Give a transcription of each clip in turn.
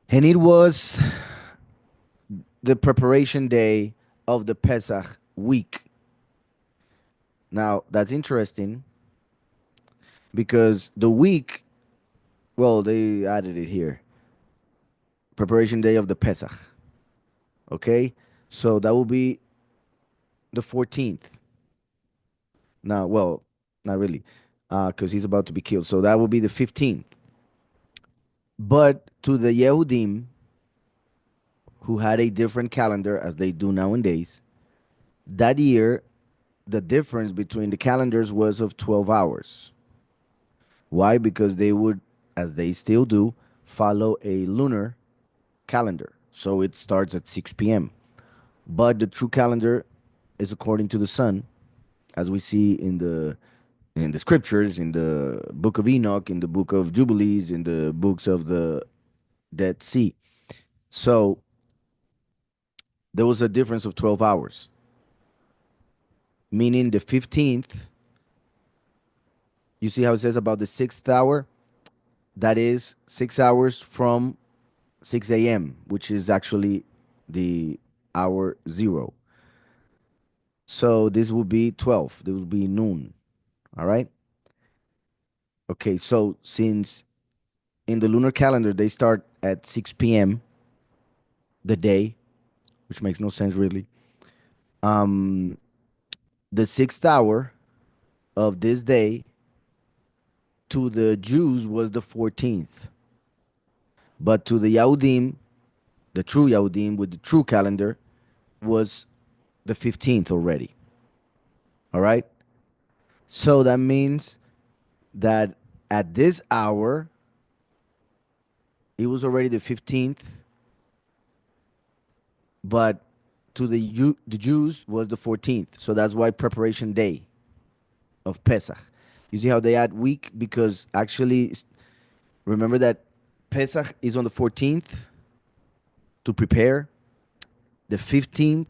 And it was the preparation day of the Pesach week. Now, that's interesting because the week, well, they added it here. Preparation day of the Pesach. Okay? So that will be the 14th. Now, well, not really, because he's about to be killed. So that will be the 15th. But to the Yehudim, who had a different calendar as they do nowadays, that year, the difference between the calendars was of 12 hours. Why? Because they would, as they still do, follow a lunar calendar. So it starts at 6 p.m. But the true calendar is according to the sun, as we see in the scriptures, in the book of Enoch, in the book of Jubilees, in the books of the Dead Sea. So there was a difference of 12 hours, meaning the 15th, you see how it says about the sixth hour? That is 6 hours from 6 a.m., which is actually the hour zero. So this would be 12. This would be noon. All right. Okay. So since in the lunar calendar they start at 6 p.m. the day, which makes no sense really. Um, the sixth hour of this day to the Jews was the 14th, but to the Yahudim, the true Yahudim with the true calendar, was the 15th already. All right. So that means that at this hour, it was already the 15th, but to the Jews was the 14th. So that's why preparation day of Pesach. You see how they add week? Because actually, remember that Pesach is on the 14th to prepare. The 15th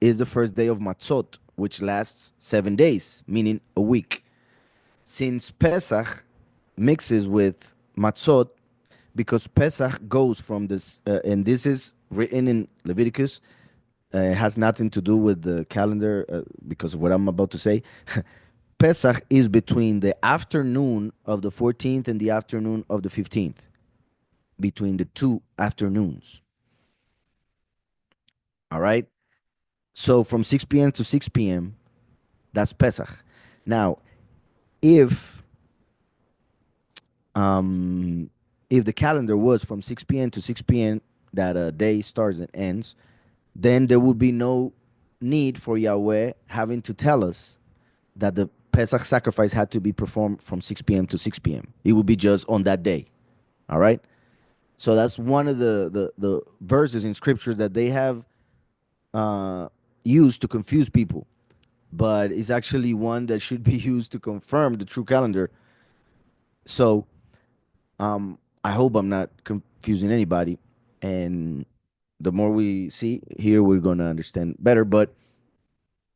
is the first day of Matzot, which lasts 7 days, meaning a week. Since Pesach mixes with Matzot, because Pesach goes from this, and this is written in Leviticus. It has nothing to do with the calendar because of what I'm about to say. Pesach is between the afternoon of the 14th and the afternoon of the 15th, between the two afternoons. All right. So from 6 p.m. to 6 p.m., that's Pesach. Now, if um, if the calendar was from 6 p.m. to 6 p.m. that a day starts and ends, then there would be no need for Yahweh having to tell us that the Pesach sacrifice had to be performed from 6 p.m. to 6 p.m. It would be just on that day. All right. So that's one of the verses in scriptures that they have uh, used to confuse people, but it's actually one that should be used to confirm the true calendar. So I hope I'm not confusing anybody. And the more we see here, we're going to understand better. But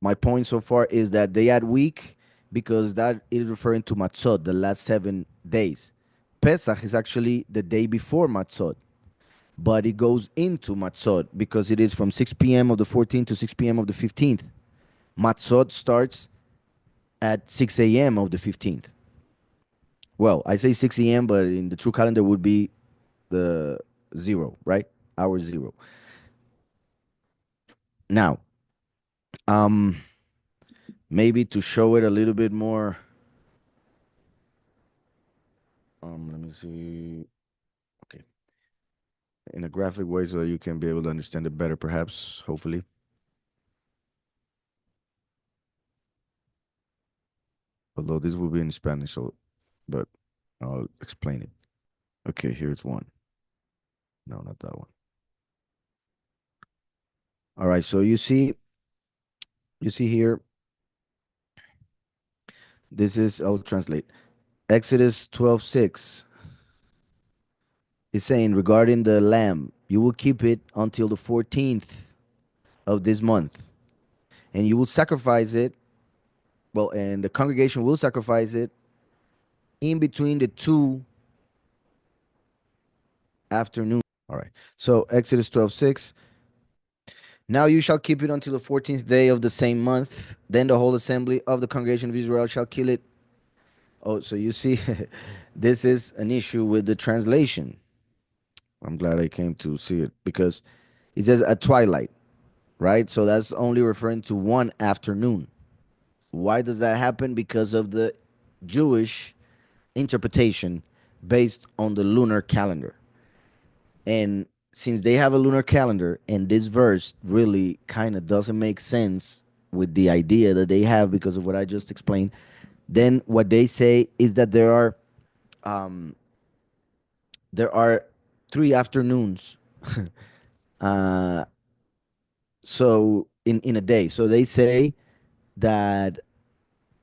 my point so far is that they add week because that is referring to Matzot, the last 7 days. Pesach is actually the day before Matzot, but it goes into Matzot because it is from 6 p.m. of the 14th to 6 p.m. of the 15th. Matzot starts at 6 a.m. of the 15th. Well, I say 6 a.m., but in the true calendar would be the zero, right? Hour zero. Now, um, maybe to show it a little bit more, let me see. Okay, in a graphic way so you can be able to understand it better, perhaps, hopefully. Although this will be in Spanish, so but I'll explain it. Okay, here's one. No, not that one. All right, so you see here, this is I'll translate. Exodus 12:6 is saying regarding the lamb, you will keep it until the 14th of this month, and you will sacrifice it. Well, and the congregation will sacrifice it in between the two afternoons. All right. So Exodus 12:6. Now you shall keep it until the 14th day of the same month. Then the whole assembly of the congregation of Israel shall kill it. Oh, so you see, this is an issue with the translation. I'm glad I came to see it because it says at twilight, right? So that's only referring to one afternoon. Why does that happen? Because of the Jewish interpretation based on the lunar calendar. And since they have a lunar calendar and this verse really kind of doesn't make sense with the idea that they have because of what I just explained, then what they say is that um, there are three afternoons. uh, so in a day. So they say that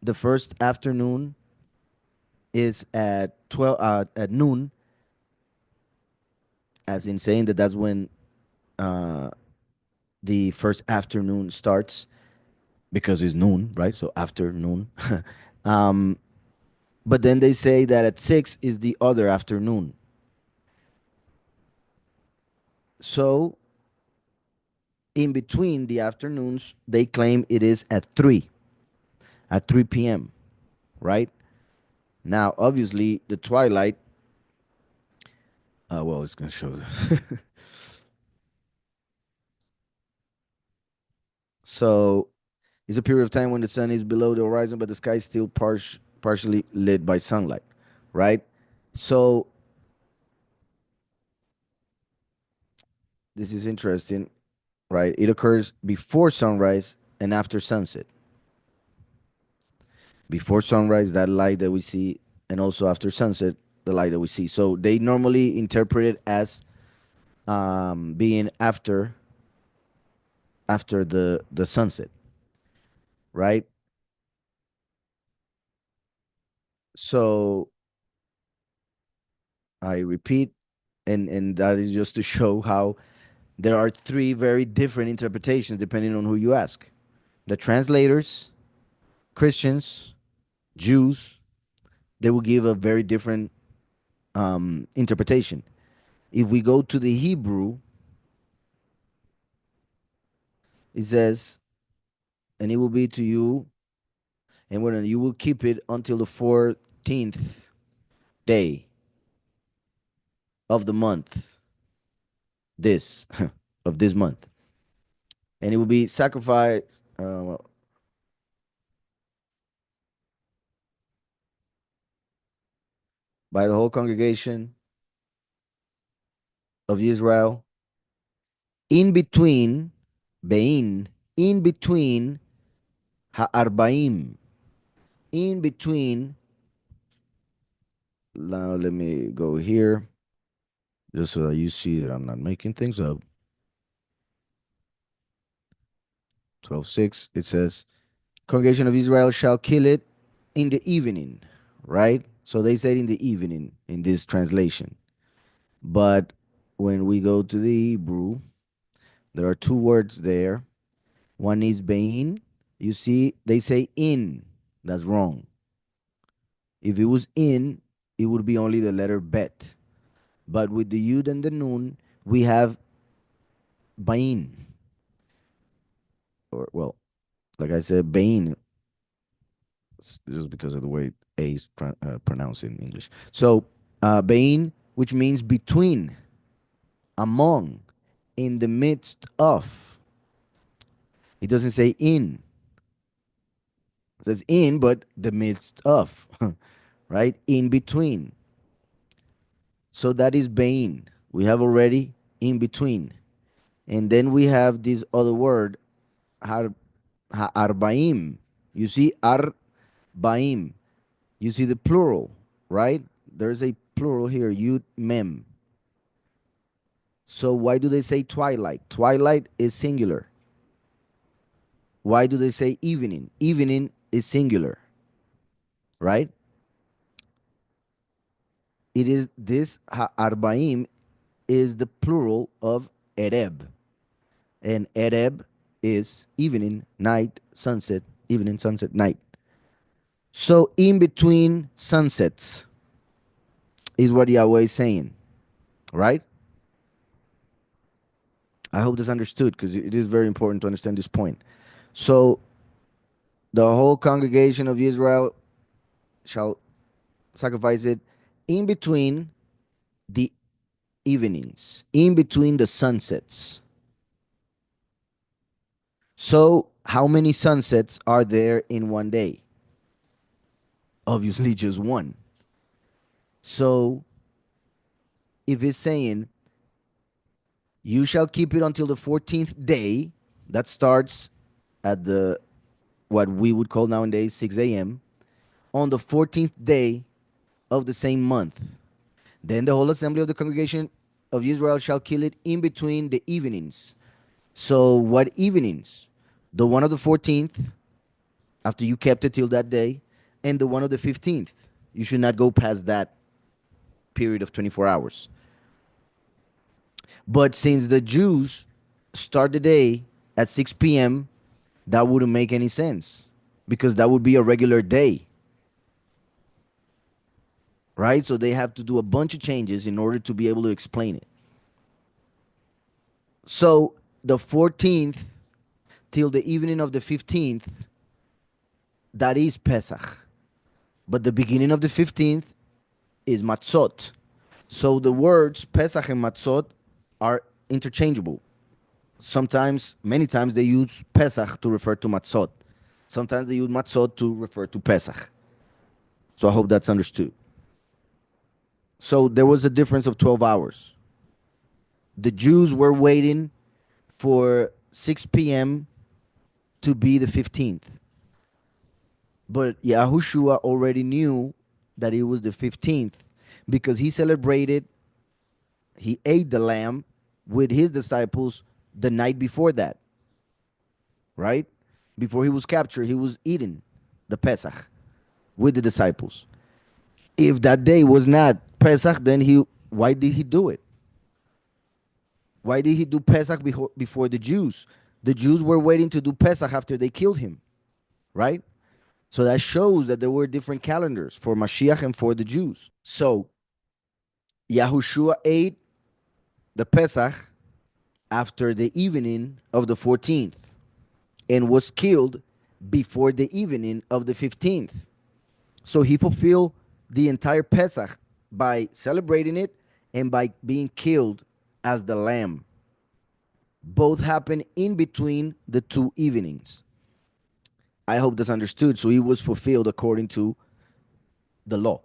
the first afternoon is at 12 at noon, as in saying that that's when uh, the first afternoon starts because it's noon, right? So afternoon. um, but then they say that at 6 is the other afternoon. So in between the afternoons, they claim it is at 3 p.m., right? Now, obviously, the twilight, well, it's going to show. So it's a period of time when the sun is below the horizon, but the sky is still partially lit by sunlight, right? So this is interesting, right? It occurs before sunrise and after sunset. Before sunrise, that light that we see, and also after sunset, the light that we see. So they normally interpret it as being after the sunset, right? So I repeat, and that is just to show how there are three very different interpretations depending on who you ask. The translators, Christians, Jews, they will give a very different interpretation. If we go to the Hebrew, it says, and it will be to you, and when you will keep it until the 14th day of the month, this, of this month. And it will be sacrificed by the whole congregation of Israel in between, Bein, in between Ha'arbaim, in between. Now let me go here, just so that you see that I'm not making things up. 12:6. It says, "Congregation of Israel shall kill it in the evening." Right. So they said in the evening in this translation, but when we go to the Hebrew, there are two words there. One is Bein. You see, they say in. That's wrong. If it was in, it would be only the letter bet. But with the yud and the nun, we have bain, or well, like I said, bain, just because of the way a is pronounced in English. So bain, which means between, among, in the midst of. It doesn't say in. It says in, but the midst of, right? In between. So that is bain. We have already in between. And then we have this other word, har, arbaim. You see, arbaim. You see the plural, right? There's a plural here, yud mem. So why do they say twilight? Twilight is singular. Why do they say evening? Evening is singular, right? It is this arbaim is the plural of ereb, and ereb is evening, night, sunset, evening, sunset, night. So in between sunsets is what Yahweh is saying, right? I hope this understood because it is very important to understand this point. So the whole congregation of Israel shall sacrifice it in between the evenings, in between the sunsets. So, how many sunsets are there in one day? Obviously, just one. So, if it's saying, you shall keep it until the 14th day, that starts at the what we would call nowadays 6 a.m., on the 14th day of the same month. Then the whole assembly of the congregation of Israel shall kill it in between the evenings. So, what evenings? The one of the 14th, after you kept it till that day, and the one of the 15th. You should not go past that period of 24 hours. But since the Jews start the day at 6 p.m., that wouldn't make any sense because that would be a regular day, right? So they have to do a bunch of changes in order to be able to explain it. So the 14th till the evening of the 15th, that is Pesach. But the beginning of the 15th is Matzot. So the words Pesach and Matzot are interchangeable. Sometimes, many times, they use Pesach to refer to Matzot. Sometimes they use Matzot to refer to Pesach. So I hope that's understood. So there was a difference of 12 hours. The Jews were waiting for 6 p.m. to be the 15th. But Yahushua already knew that it was the 15th because he celebrated, he ate the lamb with his disciples the night before that, right? Before he was captured, he was eating the Pesach with the disciples. If that day was not Pesach, then why did he do it? Why did he do Pesach before the Jews? The Jews were waiting to do Pesach after they killed him, right? So that shows that there were different calendars for Mashiach and for the Jews. So Yahushua ate the Pesach after the evening of the 14th and was killed before the evening of the 15th. So he fulfilled the entire Pesach by celebrating it and by being killed as the lamb. Both happen in between the two evenings. I hope that's understood. So he was fulfilled according to the law.